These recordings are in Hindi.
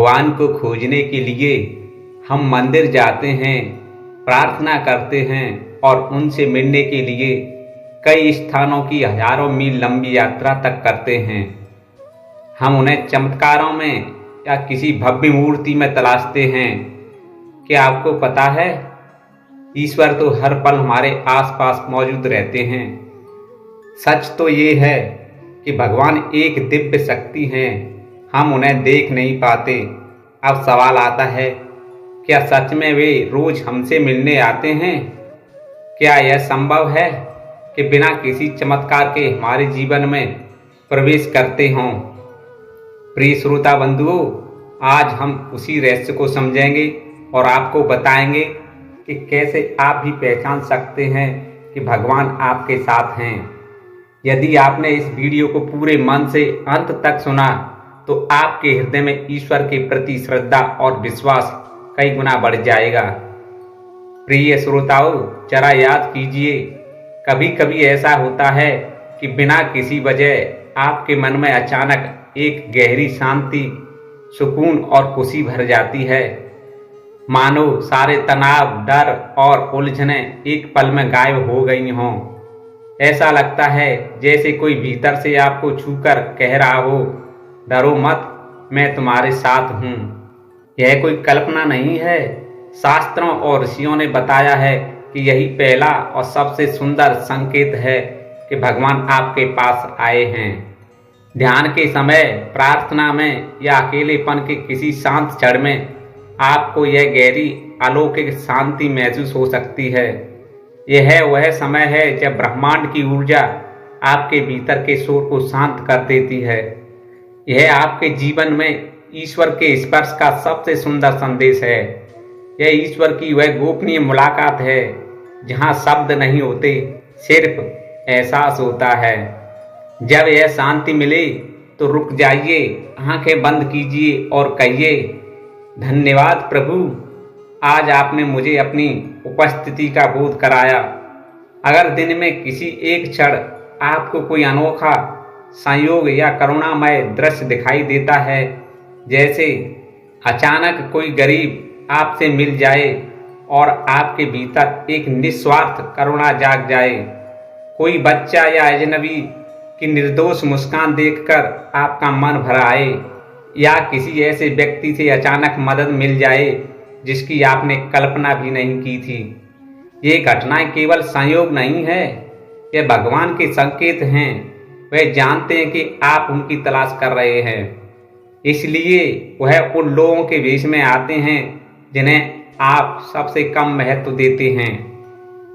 भगवान को खोजने के लिए हम मंदिर जाते हैं, प्रार्थना करते हैं और उनसे मिलने के लिए कई स्थानों की हजारों मील लंबी यात्रा तक करते हैं। हम उन्हें चमत्कारों में या किसी भव्य मूर्ति में तलाशते हैं। क्या आपको पता है, ईश्वर तो हर पल हमारे आसपास मौजूद रहते हैं। सच तो ये है कि भगवान एक दिव्य शक्ति हैं, हम उन्हें देख नहीं पाते। अब सवाल आता है, क्या सच में वे रोज हमसे मिलने आते हैं? क्या यह संभव है कि बिना किसी चमत्कार के हमारे जीवन में प्रवेश करते हों? प्रिय श्रोता बंधुओं, आज हम उसी रहस्य को समझेंगे और आपको बताएंगे कि कैसे आप भी पहचान सकते हैं कि भगवान आपके साथ हैं। यदि आपने इस वीडियो को पूरे मन से अंत तक सुना तो आपके हृदय में ईश्वर के प्रति श्रद्धा और विश्वास कई गुना बढ़ जाएगा। प्रिय श्रोताओं, जरा याद कीजिए, कभी कभी ऐसा होता है कि बिना किसी वजह आपके मन में अचानक एक गहरी शांति, सुकून और खुशी भर जाती है। मानो सारे तनाव, डर और उलझनें एक पल में गायब हो गई हों। ऐसा लगता है जैसे कोई भीतर से आपको छूकर कह रहा हो, डरो मत, मैं तुम्हारे साथ हूँ। यह कोई कल्पना नहीं है। शास्त्रों और ऋषियों ने बताया है कि यही पहला और सबसे सुंदर संकेत है कि भगवान आपके पास आए हैं। ध्यान के समय, प्रार्थना में या अकेलेपन के किसी शांत क्षण में आपको यह गहरी अलौकिक शांति महसूस हो सकती है। यह वह समय है जब ब्रह्मांड की ऊर्जा आपके भीतर के शोर को शांत कर देती है। यह आपके जीवन में ईश्वर के स्पर्श का सबसे सुंदर संदेश है। यह ईश्वर की वह गोपनीय मुलाकात है जहां शब्द नहीं होते, सिर्फ एहसास होता है। जब यह शांति मिले तो रुक जाइए, आंखें बंद कीजिए और कहिए, धन्यवाद प्रभु, आज आपने मुझे अपनी उपस्थिति का बोध कराया। अगर दिन में किसी एक क्षण आपको कोई अनोखा संयोग या करुणामय दृश्य दिखाई देता है, जैसे अचानक कोई गरीब आपसे मिल जाए और आपके भीतर एक निस्वार्थ करुणा जाग जाए, कोई बच्चा या अजनबी की निर्दोष मुस्कान देखकर आपका मन भर आए, या किसी ऐसे व्यक्ति से अचानक मदद मिल जाए जिसकी आपने कल्पना भी नहीं की थी, ये घटनाएं केवल संयोग नहीं है, ये भगवान के संकेत हैं। वे जानते हैं कि आप उनकी तलाश कर रहे हैं, इसलिए वह उन लोगों के भेष में आते हैं जिन्हें आप सबसे कम महत्व देते हैं।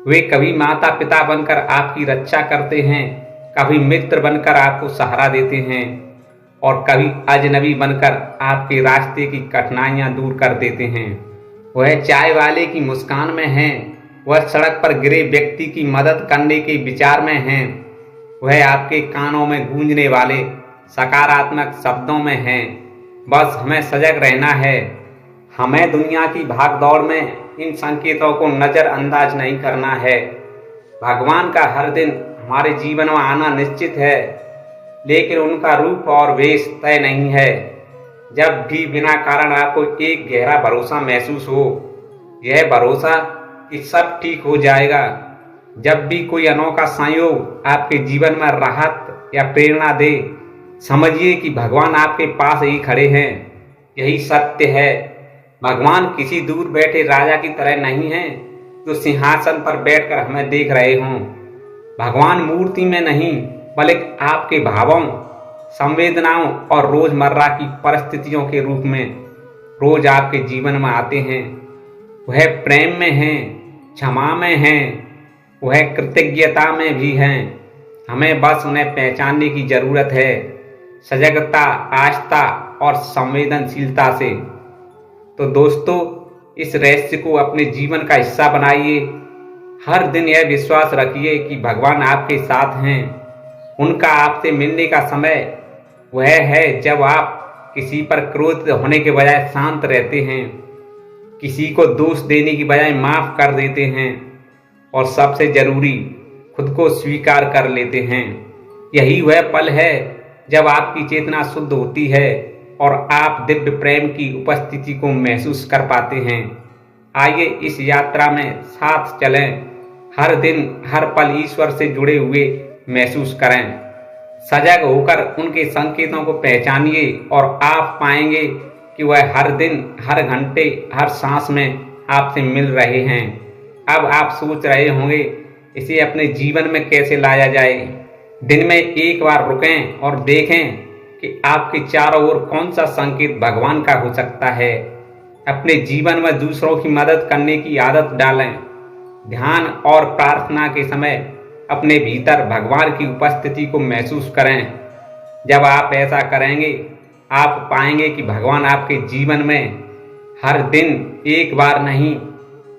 वे कभी माता पिता बनकर आपकी रक्षा करते हैं, कभी मित्र बनकर आपको सहारा देते हैं और कभी अजनबी बनकर आपके रास्ते की कठिनाइयां दूर कर देते हैं। वह चाय वाले की मुस्कान में हैं, वह सड़क पर गिरे व्यक्ति की मदद करने के विचार में हैं, वह आपके कानों में गूंजने वाले सकारात्मक शब्दों में हैं। बस हमें सजग रहना है। हमें दुनिया की भागदौड़ में इन संकेतों को नज़रअंदाज नहीं करना है। भगवान का हर दिन हमारे जीवन में आना निश्चित है, लेकिन उनका रूप और वेश तय नहीं है। जब भी बिना कारण आपको एक गहरा भरोसा महसूस हो, यह भरोसा कि सब ठीक हो जाएगा। जब भी कोई अनोखा संयोग आपके जीवन में राहत या प्रेरणा दे, समझिए कि भगवान आपके पास ही खड़े हैं। यही सत्य है, भगवान किसी दूर बैठे राजा की तरह नहीं हैं जो सिंहासन पर बैठकर हमें देख रहे हों। भगवान मूर्ति में नहीं, बल्कि आपके भावों, संवेदनाओं और रोजमर्रा की परिस्थितियों के रूप में रोज आपके जीवन में आते हैं। वह प्रेम में हैं, क्षमा में हैं, वह कृतज्ञता में भी हैं। हमें बस उन्हें पहचानने की जरूरत है, सजगता, आस्था और संवेदनशीलता से। तो दोस्तों, इस रहस्य को अपने जीवन का हिस्सा बनाइए। हर दिन यह विश्वास रखिए कि भगवान आपके साथ हैं। उनका आपसे मिलने का समय वह है जब आप किसी पर क्रोधित होने के बजाय शांत रहते हैं, किसी को दोष देने की बजाय माफ कर देते हैं और सबसे जरूरी, खुद को स्वीकार कर लेते हैं। यही वह पल है जब आपकी चेतना शुद्ध होती है, और आप दिव्य प्रेम की उपस्थिति को महसूस कर पाते हैं। आइए इस यात्रा में साथ चलें, हर दिन हर पल ईश्वर से जुड़े हुए महसूस करें। सजग होकर उनके संकेतों को पहचानिए और आप पाएंगे कि वह हर दिन हर घंटे हर सांस में आपसे मिल रहे हैं। अब आप सोच रहे होंगे इसे अपने जीवन में कैसे लाया जाए। दिन में एक बार रुकें और देखें कि आपके चारों ओर कौन सा संकेत भगवान का हो सकता है। अपने जीवन में दूसरों की मदद करने की आदत डालें। ध्यान और प्रार्थना के समय अपने भीतर भगवान की उपस्थिति को महसूस करें। जब आप ऐसा करेंगे आप पाएंगे कि भगवान आपके जीवन में हर दिन एक बार नहीं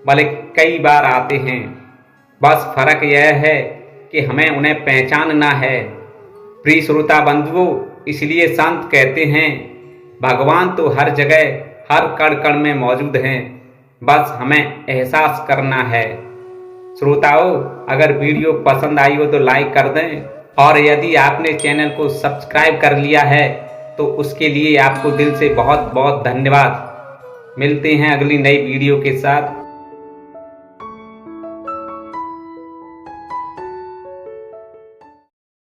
बल्कि कई बार आते हैं। बस फर्क यह है कि हमें उन्हें पहचानना है। प्रिय श्रोता बंधुओं, इसलिए संत कहते हैं भगवान तो हर जगह हर कण कण में मौजूद हैं, बस हमें एहसास करना है। श्रोताओं, अगर वीडियो पसंद आई हो तो लाइक कर दें और यदि आपने चैनल को सब्सक्राइब कर लिया है तो उसके लिए आपको दिल से बहुत बहुत धन्यवाद। मिलते हैं अगली नई वीडियो के साथ।